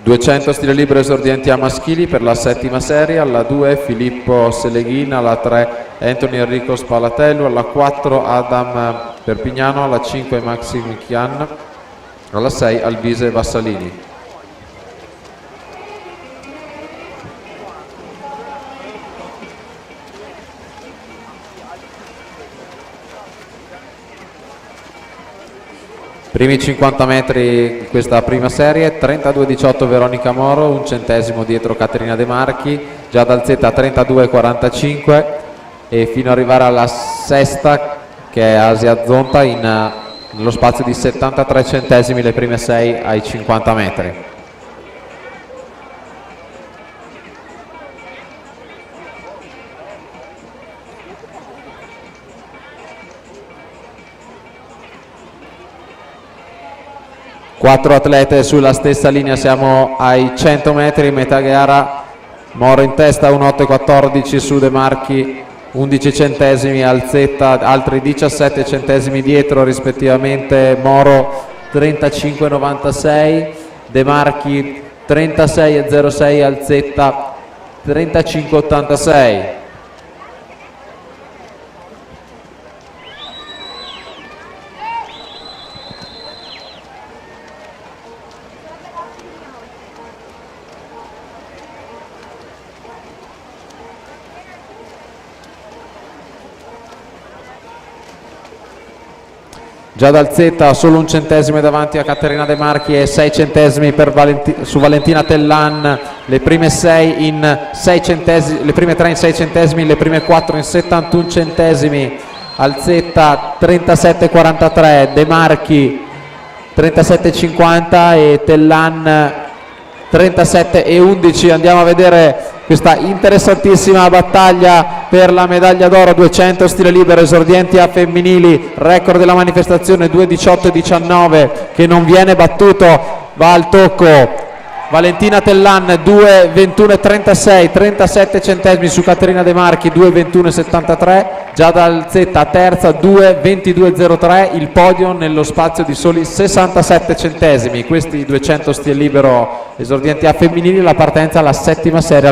200 stile libero esordienti a maschili per la settima serie, alla 2 Filippo Seleghin, alla 3 Anthony Enrico Spalatello, alla 4 Adam Perpignano, alla 5 Maxim Chian, alla 6 Alvise Vassalini. Primi 50 metri in questa prima serie, 32-18 Veronica Moro, un centesimo dietro Caterina De Marchi, già dal Z 32-45 e fino ad arrivare alla sesta che è Asia Zonta nello spazio di 73 centesimi le prime 6 ai 50 metri. Quattro atlete sulla stessa linea, siamo ai 100 metri, metà gara, Moro in testa 1,8,14 su De Marchi 11 centesimi, al Z altri 17 centesimi dietro rispettivamente Moro 35,96, De Marchi 36,06, al Z 35,86. Già dal Z solo un centesimo davanti a Caterina De Marchi e 6 centesimi su Valentina Tellan, le prime 6 in 6 centesimi, le prime 3 in 6 centesimi, le prime 4 in 71 centesimi, al Z 37,43, De Marchi 37,50 e Tellan 37,11. Andiamo a vedere questa interessantissima battaglia per la medaglia d'oro 200 stile libero esordienti a femminili, record della manifestazione 2,18,19 che non viene battuto, va al tocco Valentina Tellan 2,21,36, 37 centesimi su Caterina De Marchi 2,21,73, già dal Z terza 2,22,03, il podio nello spazio di soli 67 centesimi. Questi 200 stile libero esordienti a femminili, la partenza alla settima serie.